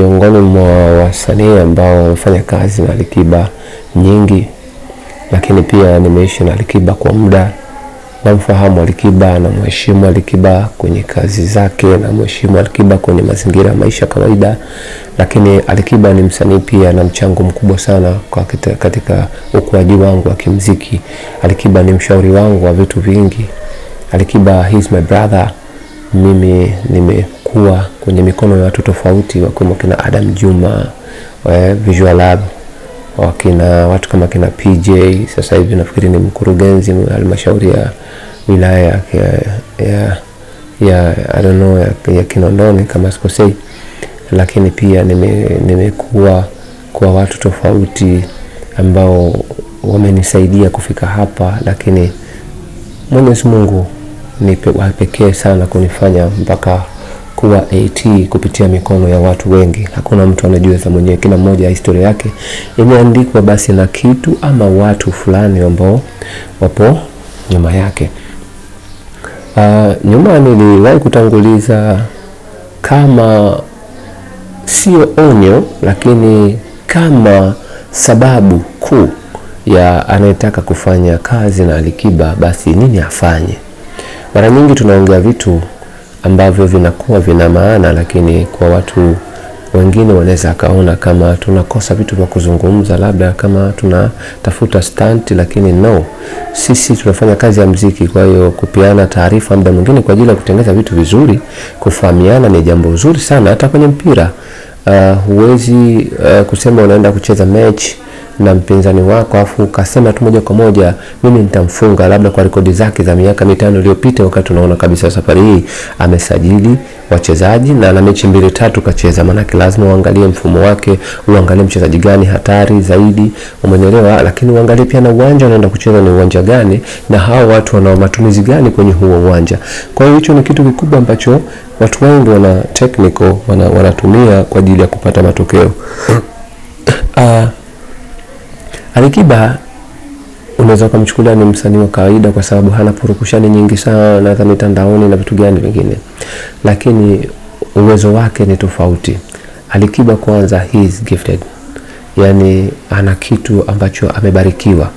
miongoni mwa wasanii ambao wamefanya kazi na Alikiba nyingi, lakini pia nimeishi na Alikiba kwa muda. Namfahamu Alikiba na mheshimu Alikiba kwenye kazi zake na mheshimu Alikiba kwenye mazingira ya maisha kawaida. Lakini Alikiba ni msanii pia na mchango mkubwa sana katika ukuaji wangu wa kimuziki. Alikiba ni mshauri wangu wa vitu vingi. Alikiba, he's my brother. Mimi nimekuwa kwenye mikono ya watu tofauti, wakiwemo kina Adam Juma, Visual Lab, watu kama kina PJ. Sasa hivi nafikiri ni mkurugenzi wa halmashauri ya wilaya ya I don't know ya Kinondoni kama sikosei. Lakini pia nimekuwa kwa watu tofauti ambao wamenisaidia kufika hapa, lakini Mwenyezi Mungu ni pekee sana kunifanya mpaka kuwa AT kupitia mikono ya watu wengi. Hakuna mtu anajua za mwenyewe, kila mmoja historia yake imeandikwa basi na kitu ama watu fulani ambao wapo nyuma yake. Nyuma niliwahi kutanguliza kama sio onyo, lakini kama sababu kuu ya anayetaka kufanya kazi na Alikiba basi nini afanye. Mara nyingi tunaongea vitu ambavyo vinakuwa vina maana, lakini kwa watu wengine wanaweza kaona kama tunakosa vitu vya kuzungumza, labda kama tunatafuta stunt, lakini no, sisi tunafanya kazi ya muziki. Kwa hiyo kupiana taarifa muda mwingine kwa ajili ya kutengeneza vitu vizuri, kufahamiana ni jambo zuri sana. Hata kwenye mpira huwezi kusema unaenda kucheza match na mpinzani wako afu ukasema tu moja kwa moja mimi nitamfunga, labda kwa rekodi zake za miaka 5 iliyopita, wakati unaona kabisa safari hii amesajili wachezaji na ana mechi 2-3 kacheza. Maana lazima uangalie mfumo wake, uangalie mchezaji gani hatari zaidi, umeelewa? Lakini uangalie pia na uwanja unaenda kucheza ni uwanja gani, na hao watu wana matumizi gani kwenye huo uwanja. Kwa hiyo hicho ni kitu kikubwa ambacho watu wengi wana technical wanatumia kwa ajili ya kupata matokeo. Alikiba unaweza kumchukulia ni msanii wa kawaida kwa sababu hana purukushani nyingi sana za mitandaoni na vitu gani vingine, lakini uwezo wake ni tofauti. Alikiba kwanza, he is gifted, yani ana kitu ambacho amebarikiwa.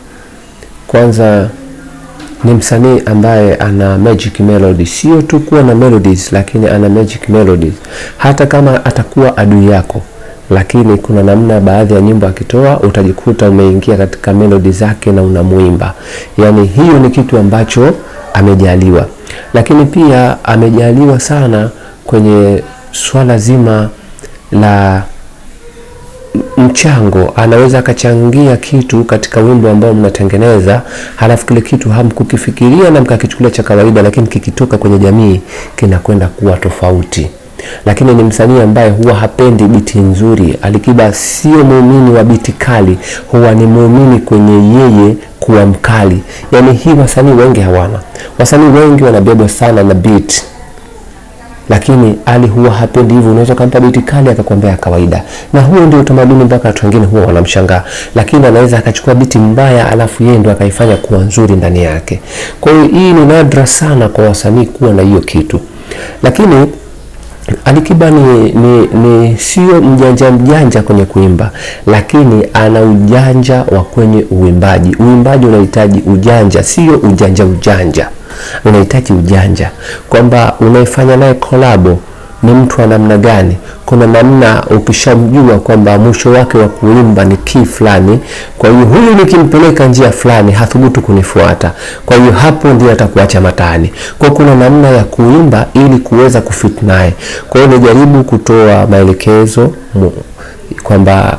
Kwanza ni msanii ambaye ana magic melody, sio tu kuwa na melodies, lakini ana magic melodies. Hata kama atakuwa adui yako, lakini kuna namna baadhi ya nyimbo akitoa utajikuta umeingia katika melody zake na unamuimba. Yani hiyo ni kitu ambacho amejaliwa. Lakini pia amejaliwa sana kwenye swala zima la mchango. Anaweza akachangia kitu katika wimbo ambao mnatengeneza, halafu kile kitu hamkukifikiria na mkakichukulia cha kawaida, lakini kikitoka kwenye jamii kinakwenda kuwa tofauti. Lakini ni msanii ambaye huwa hapendi biti nzuri. Alikiba sio muumini wa biti kali, huwa ni muumini kwenye yeye kuwa mkali. Yani hii wasanii wengi hawana. Wasanii wengi wanabebwa sana na beat, lakini Ali huwa hapendi hivyo. Unaweza kumpa biti kali akakwambia kawaida, na huo ndio utamaduni mpaka watu wengine huwa wanamshangaa. Lakini anaweza akachukua biti mbaya alafu yeye ndo akaifanya kuwa nzuri ndani yake. Kwa hiyo hii ni nadra sana kwa wasanii kuwa na hiyo kitu. Lakini Alikiba ni sio mjanja kwenye kuimba, lakini ana ujanja wa kwenye uimbaji. Uimbaji unahitaji ujanja, sio ujanja. Unahitaji ujanja kwamba unaifanya naye collabo ni mtu wa namna gani. Kuna namna ukishamjua kwamba mwisho wake wa kuimba ni key fulani, kwa hiyo huyu nikimpeleka njia fulani hathubutu kunifuata, kwa hiyo hapo ndio atakuacha matani. Kwa kuna namna ya kuimba ili kuweza kufit naye. Kwa hiyo nijaribu kutoa maelekezo kwamba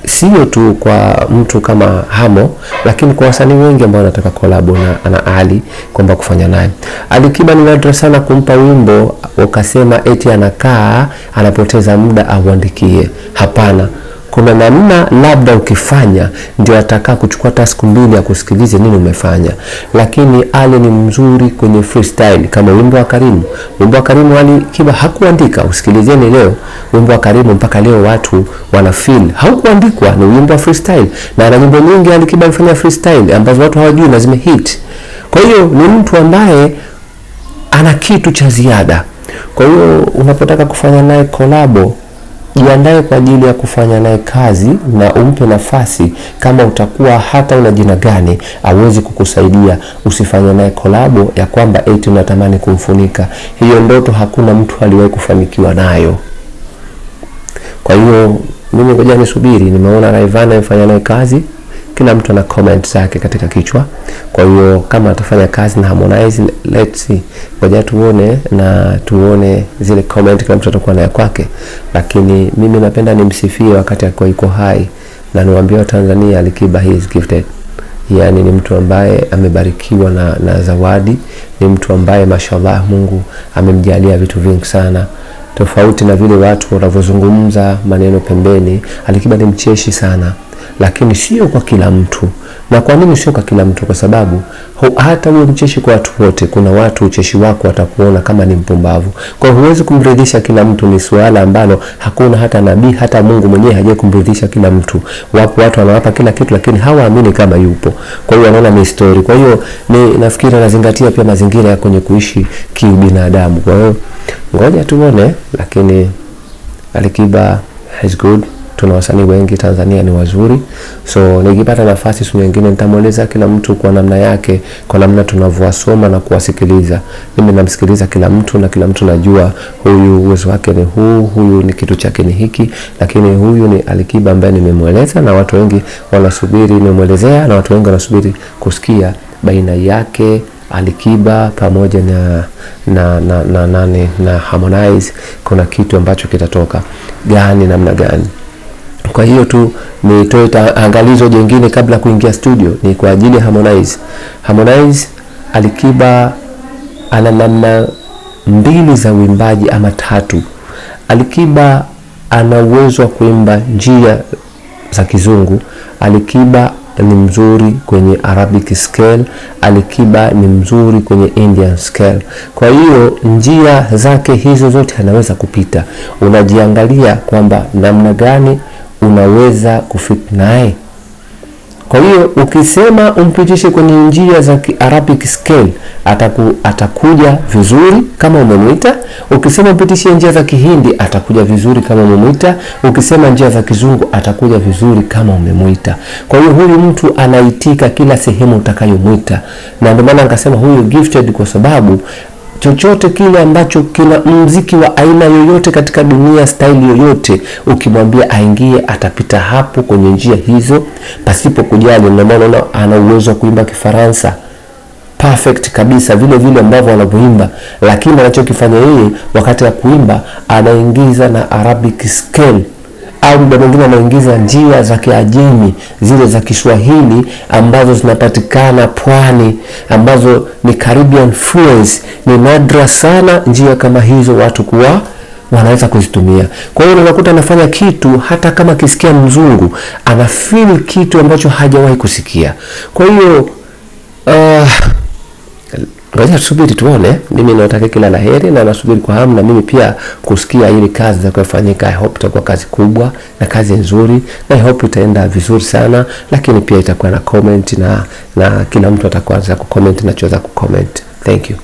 sio tu kwa mtu kama Hamo, lakini kwa wasanii wengi ambao wanataka collabo na Ali kwamba kufanya naye. Alikiba ni nadra sana kumpa wimbo ukasema eti anakaa anapoteza muda auandikie. Hapana. Kuna namna labda ukifanya ndio atakaa kuchukua task 2 ya kusikilize nini umefanya. Lakini Ali ni mzuri kwenye freestyle kama wimbo wa Karimu. Wimbo wa Karimu Alikiba hakuandika, usikilizeni leo. Wimbo wa Karimu mpaka leo watu wana feel haukuandikwa, ni wimbo wa freestyle. Na ana nyimbo nyingi Alikiba alifanya freestyle ambazo watu hawajui na zime hit. Kwa hiyo ni mtu ambaye ana kitu cha ziada. Kwa hiyo unapotaka kufanya naye collabo jiandae kwa ajili ya kufanya naye kazi na umpe nafasi. Kama utakuwa hata una jina gani hawezi kukusaidia, usifanye naye kolabo ya kwamba eti unatamani kumfunika. Hiyo ndoto hakuna mtu aliwahi kufanikiwa nayo. Kwa hiyo mimi ngoja nisubiri. Nimeona Rayvanny amefanya naye kazi, kila mtu ana comment zake katika kichwa. Kwa hiyo kama atafanya kazi na Harmonize, let's see, ngoja tuone na tuone zile comment kila mtu atakuwa nayo kwake. Lakini mimi napenda nimsifie wakati alikuwa yuko hai, na niwaambie Tanzania, Alikiba he is gifted. Yani ni mtu ambaye amebarikiwa na zawadi, ni mtu ambaye mashallah Mungu amemjalia vitu vingi sana. Tofauti na vile watu wanavyozungumza maneno pembeni, Alikiba ni mcheshi sana, lakini sio kwa kila mtu. Na kwa nini sio kwa kila mtu? Kwa sababu hata uwe mcheshi kwa watu wote, kuna watu ucheshi wako watakuona kama ni mpumbavu. Kwa hiyo huwezi kumridhisha kila mtu, ni swala ambalo hakuna hata nabii, hata Mungu mwenyewe hajawahi kumridhisha kila mtu. Wapo watu wanawapa kila kitu lakini hawaamini kama yupo. Kwa hiyo wanaona ni story. Kwa hiyo nafikiri anazingatia pia mazingira ya kwenye kuishi kibinadamu. Kwa hiyo ngoja tuone, lakini Alikiba is good. Tuna wasanii wengi Tanzania ni wazuri. So nikipata nafasi siku nyingine nitamueleza kila mtu kwa namna yake, kwa namna tunavyowasoma na kuwasikiliza. Mimi namsikiliza kila mtu na kila mtu najua huyu uwezo wake ni huyu ni kitu chake ni hiki, lakini huyu ni Alikiba ambaye nimemueleza na watu wengi wanasubiri nimemuelezea, na watu wengi wanasubiri kusikia baina yake Alikiba pamoja na Harmonize kuna kitu ambacho kitatoka gani, namna gani. Kwa hiyo tu nitoe angalizo jingine kabla kuingia studio, ni kwa ajili ya Harmonize. Alikiba ana namna mbili za uimbaji ama tatu. Alikiba ana uwezo wa kuimba njia za kizungu. Alikiba ni mzuri kwenye Arabic scale. Alikiba ni mzuri kwenye Indian scale. Kwa hiyo njia zake hizo zote anaweza kupita. Unajiangalia kwamba namna gani unaweza kufit naye. Kwa hiyo ukisema umpitishe kwenye njia za Arabic scale, atakuja vizuri kama umemuita. Ukisema umpitishe njia za Kihindi, atakuja vizuri kama umemuita. Ukisema njia za Kizungu, atakuja vizuri kama umemuita. Kwa hiyo huyu mtu anaitika kila sehemu utakayomuita, na ndio maana nikasema huyu gifted, kwa sababu chochote kile ambacho kina muziki wa aina yoyote katika dunia, style yoyote, ukimwambia aingie atapita hapo kwenye njia hizo pasipo kujali. Ndio maana ana uwezo wa kuimba Kifaransa perfect kabisa, vile ambavyo anavyoimba, lakini anachokifanya yeye wakati wa kuimba anaingiza na Arabic scale, au muda mwingine anaingiza njia za Kiajemi, zile za Kiswahili ambazo zinapatikana pwani, ambazo ni Caribbean fluence. Ni nadra sana njia kama hizo watu kuwa wanaweza kuzitumia. Kwa hiyo unakuta anafanya kitu hata kama kisikia mzungu, ana feel kitu ambacho hajawahi kusikia. Kwa hiyo ngoja tusubiri tuone. Mimi nataka kila laheri na nasubiri kwa hamu na mimi pia kusikia ile kazi za kufanyika. I hope itakuwa kazi kubwa na kazi nzuri, na I hope itaenda vizuri sana, lakini pia itakuwa na comment na kila mtu atakuwa anza kucomment na choza kucomment. Thank you.